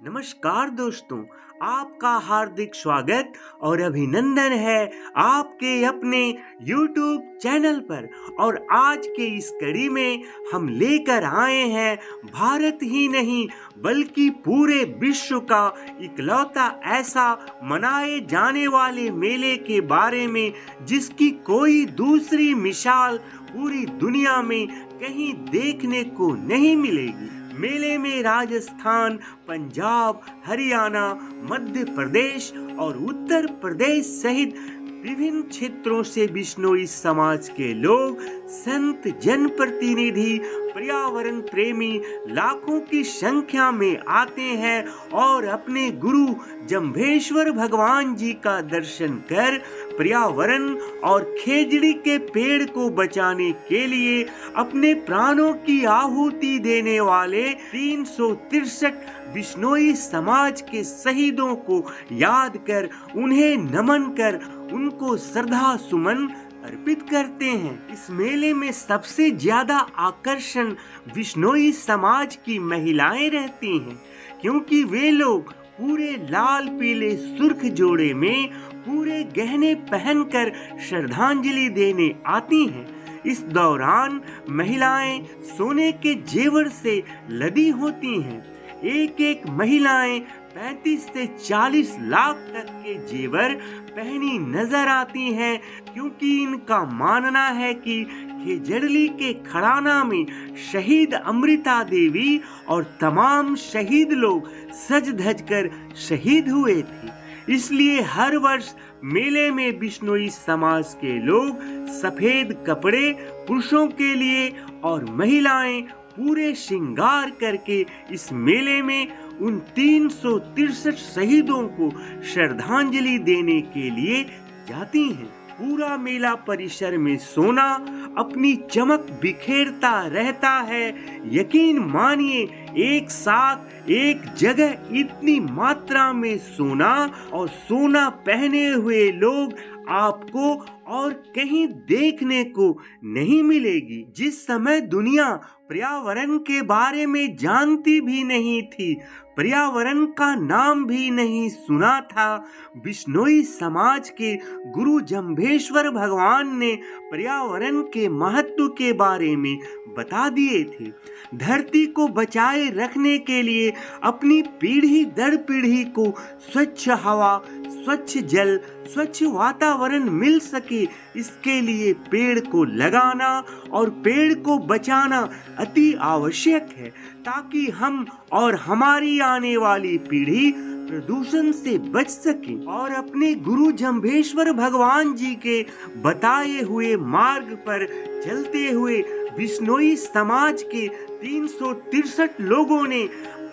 नमस्कार दोस्तों, आपका हार्दिक स्वागत और अभिनंदन है आपके अपने YouTube चैनल पर। और आज के इस कड़ी में हम लेकर आए हैं भारत ही नहीं बल्कि पूरे विश्व का इकलौता ऐसा मनाए जाने वाले मेले के बारे में जिसकी कोई दूसरी मिसाल पूरी दुनिया में कहीं देखने को नहीं मिलेगी। मेले में राजस्थान, पंजाब, हरियाणा, मध्य प्रदेश और उत्तर प्रदेश सहित विभिन्न क्षेत्रों से बिश्नोई समाज के लोग, संत, जनप्रतिनिधि, पर्यावरण प्रेमी लाखों की संख्या में आते हैं और अपने गुरु जम्भेश्वर भगवान जी का दर्शन कर पर्यावरण और खेजड़ी के पेड़ को बचाने के लिए अपने प्राणों की आहुति देने वाले 363 बिश्नोई समाज के शहीदों को याद कर, उन्हें नमन कर, उनको श्रद्धा सुमन अर्पित करते हैं। इस मेले में सबसे ज्यादा आकर्षण बिश्नोई समाज की महिलाएं रहती हैं, क्योंकि वे लोग पूरे लाल पीले सुर्ख जोड़े में पूरे गहने पहनकर श्रद्धांजलि देने आती हैं। इस दौरान महिलाएं सोने के जेवर से लदी होती हैं। एक एक महिलाएं 35 से 40 लाख तक के जेवर पहनी नजर आती हैं, क्योंकि इनका मानना है कि खेजड़ली के खड़ाना में शहीद अमृता देवी और तमाम शहीद लोग सज धज कर शहीद हुए थे। इसलिए हर वर्ष मेले में बिश्नोई समाज के लोग सफेद कपड़े पुरुषों के लिए और महिलाएं पूरे श्रृंगार करके इस मेले में उन 363 शहीदों को श्रद्धांजलि देने के लिए जाती हैं। पूरा मेला परिसर में सोना अपनी चमक बिखेरता रहता है। यकीन मानिए, एक साथ एक जगह इतनी मात्रा में सोना और सोना पहने हुए लोग आपको और कहीं देखने को नहीं मिलेगी। जिस समय दुनिया पर्यावरण के बारे में जानती भी नहीं थी, पर्यावरण का नाम भी नहीं सुना था, बिश्नोई समाज के गुरु जम्भेश्वर भगवान ने पर्यावरण के महत्व के बारे में बता दिए थे। धरती को बचाए रखने के लिए अपनी पीढ़ी दर पीढ़ी को स्वच्छ हवा, स्वच्छ जल, स्वच्छ वातावरण मिल सके, इसके लिए पेड़ को लगाना और पेड़ को बचाना अति आवश्यक है, ताकि हम और हमारी आने वाली पीढ़ी प्रदूषण से बच सके और अपने गुरु जम्भेश्वर भगवान जी के बताए हुए मार्ग पर चलते हुए बिश्नोई समाज के 363 लोगों ने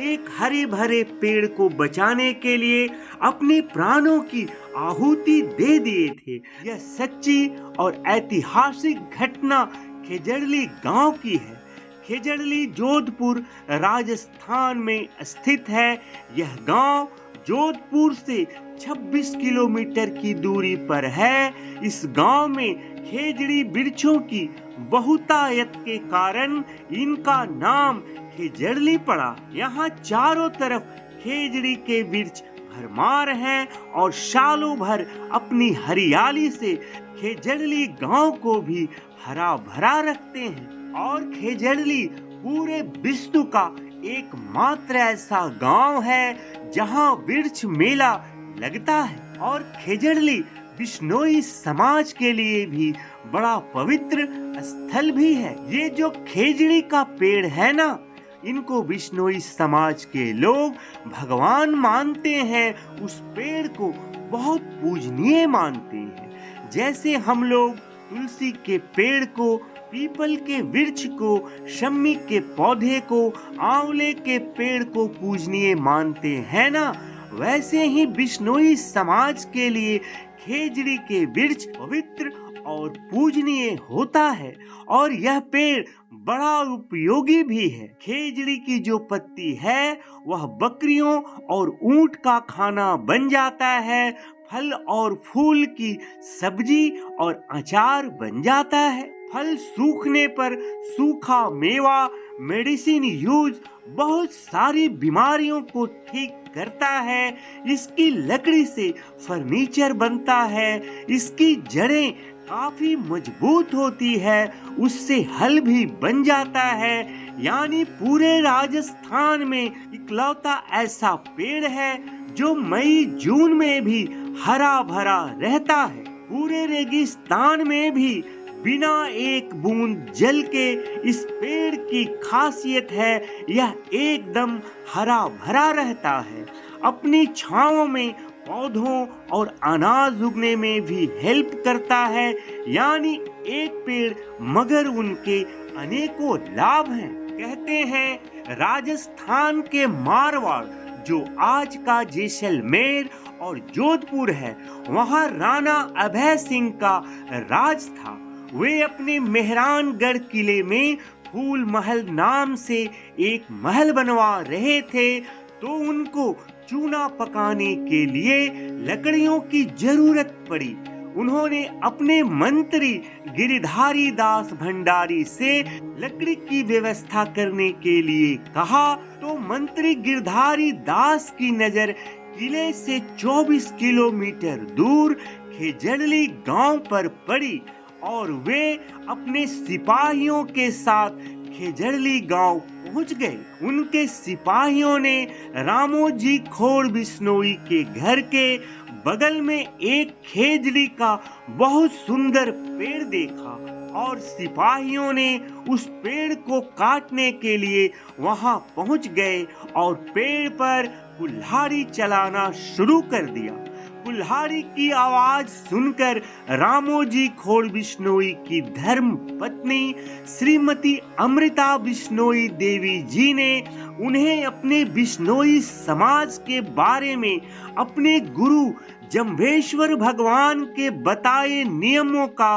एक हरे भरे पेड़ को बचाने के लिए अपने प्राणों की आहुति दे दिए थे। यह सच्ची और ऐतिहासिक घटना खेजड़ली गांव की है। खेजड़ली जोधपुर राजस्थान में स्थित है। यह गांव जोधपुर से 26 किलोमीटर की दूरी पर है। इस गांव में खेजड़ी वृक्षों की बहुतायत के कारण इनका नाम खेजड़ली पड़ा। यहाँ चारों तरफ खेजड़ी के वृक्ष भरमार हैं और सालों भर अपनी हरियाली से खेजड़ली गांव को भी हरा भरा रखते हैं। और खेजड़ली पूरे विश्व का एकमात्र ऐसा गांव है जहां वृक्ष मेला लगता है। और खेजड़ली बिश्नोई समाज के लिए भी बड़ा पवित्र स्थल भी है। ये जो खेजड़ी का पेड़ है ना, इनको बिश्नोई समाज के लोग भगवान मानते हैं। उस पेड़ को बहुत पूजनीय मानते हैं। जैसे हम लोग तुलसी के पेड़ को, पीपल के वृक्ष को, शम्मी के पौधे को, आंवले के पेड़ को पूजनीय मानते हैं ना, वैसे ही बिश्नोई समाज के लिए खेजड़ी के वृक्ष पवित्र और पूजनीय होता है। और यह पेड़ बड़ा उपयोगी भी है। खेजड़ी की जो पत्ती है वह बकरियों और ऊंट का खाना बन जाता है। फल और फूल की सब्जी और अचार बन जाता है। फल सूखने पर सूखा मेवा, मेडिसिन यूज, बहुत सारी बीमारियों को ठीक करता है। इसकी लकड़ी से फर्नीचर बनता है। इसकी जड़ें काफी मजबूत होती है, उससे हल भी बन जाता है। यानी पूरे राजस्थान में इकलौता ऐसा पेड़ है जो मई जून में भी हरा भरा रहता है। पूरे रेगिस्तान में भी बिना एक बूंद जल के इस पेड़ की खासियत है, यह एकदम हरा भरा रहता है। अपनी छांव में पौधों और अनाज उगने में भी हेल्प करता है। यानी एक पेड़ मगर उनके अनेकों लाभ हैं। कहते हैं राजस्थान के मारवाड़, जो आज का जैसलमेर और जोधपुर है, वहाँ राणा अभय सिंह का राज था। वे अपने मेहरानगढ़ किले में फूल महल नाम से एक महल बनवा रहे थे, तो उनको चूना पकाने के लिए लकड़ियों की जरूरत पड़ी। उन्होंने अपने मंत्री गिरिधारी दास भंडारी से लकड़ी की व्यवस्था करने के लिए कहा, तो मंत्री गिरधारी दास की नजर किले से 24 किलोमीटर दूर खेजड़ली गांव पर पड़ी और वे अपने सिपाहियों के साथ खेजड़ली गांव पहुंच गए। उनके सिपाहियों ने रामोजी खोड़ बिश्नोई के घर के बगल में एक खेजड़ी का बहुत सुंदर पेड़ देखा और सिपाहियों ने उस पेड़ को काटने के लिए वहां पहुंच गए और पेड़ पर कुल्हाड़ी चलाना शुरू कर दिया। कुल्हाड़ी की आवाज सुनकर रामोजी खोड़ बिश्नोई की धर्म पत्नी श्रीमती अमृता बिश्नोई देवी जी ने उन्हें अपने बिश्नोई समाज के बारे में अपने गुरु जम्भेश्वर भगवान के बताए नियमों का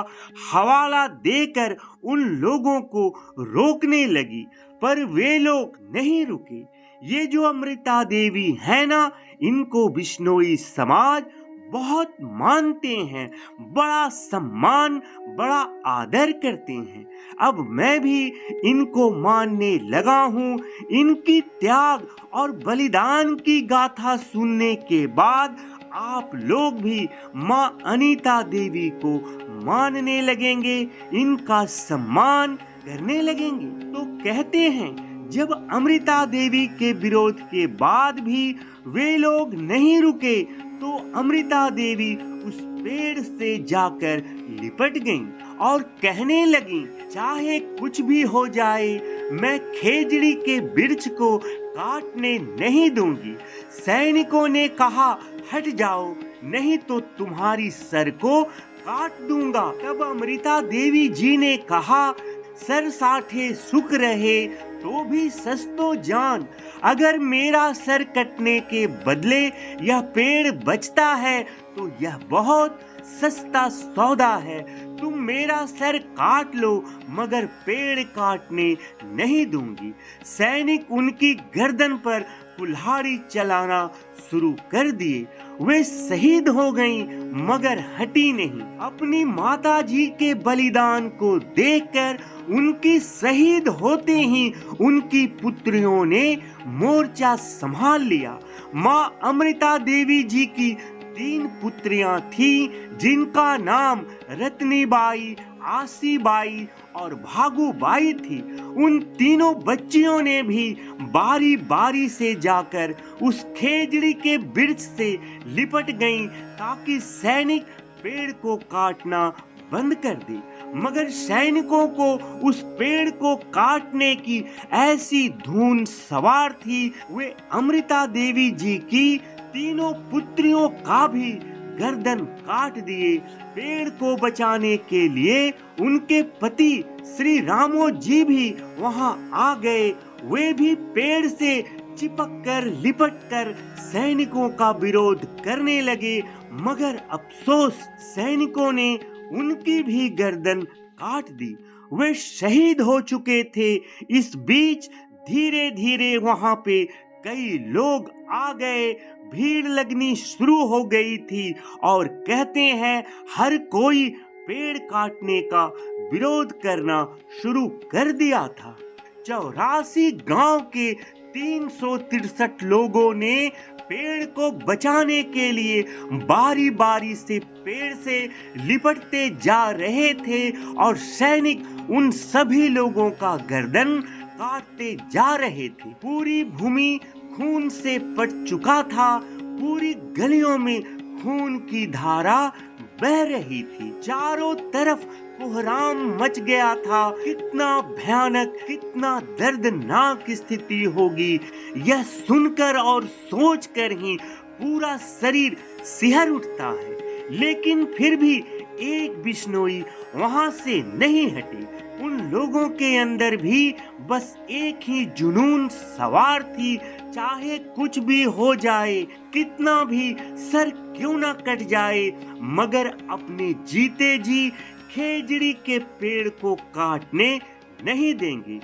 हवाला देकर उन लोगों को रोकने लगी, पर वे लोग नहीं रुके। ये जो अमृता देवी है ना, इनको बिश्नोई समाज बहुत मानते हैं, बड़ा सम्मान, बड़ा आदर करते हैं। अब मैं भी इनको मानने लगा हूँ। इनकी त्याग और बलिदान की गाथा सुनने के बाद आप लोग भी माँ अनीता देवी को मानने लगेंगे, इनका सम्मान करने लगेंगे। तो कहते हैं जब अमृता देवी के विरोध के बाद भी वे लोग नहीं रुके, तो अमृता देवी उस पेड़ से जाकर लिपट गईं और कहने लगीं, चाहे कुछ भी हो जाए, मैं खेजड़ी के वृक्ष को काटने नहीं दूंगी। सैनिकों ने कहा, हट जाओ, नहीं तो तुम्हारी सर को काट दूंगा। तब अमृता देवी जी ने कहा, सर साठे सुख रहे तो भी सस्तो जान। अगर मेरा सर कटने के बदले यह पेड़ बचता है तो यह बहुत सस्ता सौदा है। तुम मेरा सर काट लो, मगर पेड़ काटने नहीं दूंगी। सैनिक उनकी गर्दन पर कुल्हाड़ी चलाना शुरू कर दिए। वे शहीद हो गईं, मगर हटी नहीं। अपनी माता जी के बलिदान को देखकर उनकी शहीद होते ही उनकी पुत्रियों ने मोर्चा संभाल लिया। माँ अमृता देवी जी की 3 पुत्रियां थीं, जिनका नाम रत्नीबाई, आसीबाई और भागुबाई थी। उन तीनों बच्चियों ने भी बारी बारी से जाकर उस खेजड़ी के वृक्ष से लिपट गईं, ताकि सैनिक पेड़ को काटना बंद कर दे। मगर सैनिकों को उस पेड़ को काटने की ऐसी धुन सवार थी, वे अमृता देवी जी की तीनों पुत्रियों का भी गर्दन काट दिए। पेड़ को बचाने के लिए उनके पति श्री रामो जी भी वहां आ गए। वे भी पेड़ से चिपक कर लिपट कर सैनिकों का विरोध करने लगे, मगर अफसोस सैनिकों ने उनकी भी गर्दन काट दी। वे शहीद हो चुके थे। इस बीच धीरे धीरे वहां पे कई लोग आ गए, भीड़ लगनी शुरू हो गई थी और कहते हैं हर कोई पेड़ काटने का विरोध करना शुरू कर दिया था। 84 गांव के 363 लोगों ने पेड़ को बचाने के लिए बारी बारी से पेड़ से लिपटते जा रहे थे और सैनिक उन सभी लोगों का गर्दन काटते जा रहे थे। पूरी भूमि खून से पट चुका था, पूरी गलियों में खून की धारा बह रही थी। चारों तरफ कोहराम मच गया था। कितना भयानक, कितना दर्दनाक स्थिति होगी, यह सुनकर और सोचकर ही पूरा शरीर सिहर उठता है। लेकिन फिर भी एक बिश्नोई वहां से नहीं हटे। उन लोगों के अंदर भी बस एक ही जुनून सवार थी, चाहे कुछ भी हो जाए, कितना भी सर क्यों ना कट जाए, मगर अपने जीते जी खेजड़ी के पेड़ को काटने नहीं देंगे।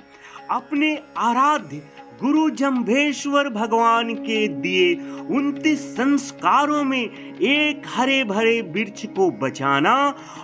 अपने आराध्य गुरु जम्भेश्वर भगवान के दिए 29 संस्कारों में एक हरे भरे वृक्ष को बचाना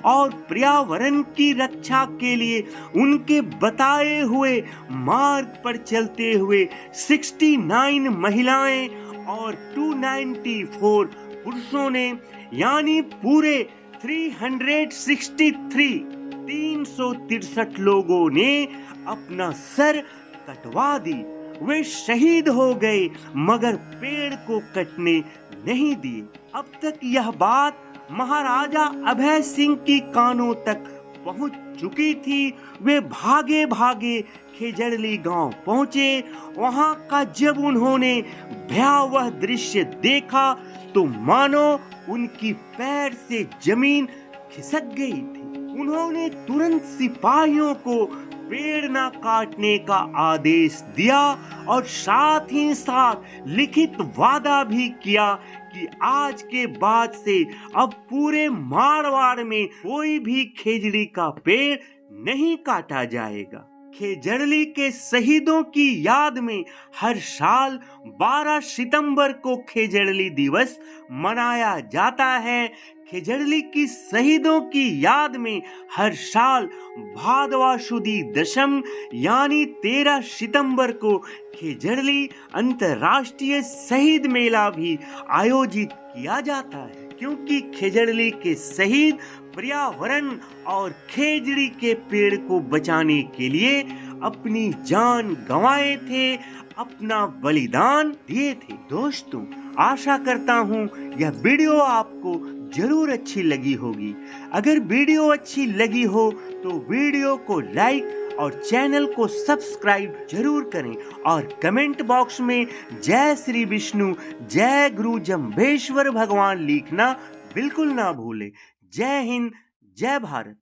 और पर्यावरण की रक्षा के लिए उनके बताए हुए मार्ग पर चलते हुए 69 महिलाएं और 294 पुरुषों ने, यानी पूरे 363 लोगों ने अपना सर कटवा दी। वे शहीद हो गए, मगर पेड़ को कटने नहीं दिए। अब तक यह बात महाराजा अभय सिंह की कानों तक पहुंच चुकी थी। वे भागे भागे खेजड़ली गांव पहुंचे। वहां का जब उन्होंने भयावह दृश्य देखा तो मानो उनकी पैर से जमीन खिसक गई थी। उन्होंने तुरंत सिपाहियों को पेड़ न काटने का आदेश दिया और साथ ही साथ लिखित वादा भी किया कि आज के बाद से अब पूरे मारवाड़ में कोई भी खेजड़ी का पेड़ नहीं काटा जाएगा। खेजड़ली के शहीदों की याद में हर साल 12 सितंबर को खेजड़ली दिवस मनाया जाता है। खेजड़ली की शहीदों की याद में हर साल भादवा सुदी दशम यानी 13 सितंबर को खेजड़ली अंतर्राष्ट्रीय शहीद मेला भी आयोजित किया जाता है, क्योंकि खेजड़ली के शहीद पर्यावरण और खेजड़ी के पेड़ को बचाने के लिए अपनी जान गंवाए थे, अपना बलिदान दिए थे। दोस्तों, आशा करता हूँ यह वीडियो आपको जरूर अच्छी लगी होगी। अगर वीडियो अच्छी लगी हो तो वीडियो को लाइक और चैनल को सब्सक्राइब जरूर करें और कमेंट बॉक्स में जय श्री विष्णु, जय गुरु जम्भेश्वर भगवान लिखना बिल्कुल ना भूलें। जय हिंद, जय भारत।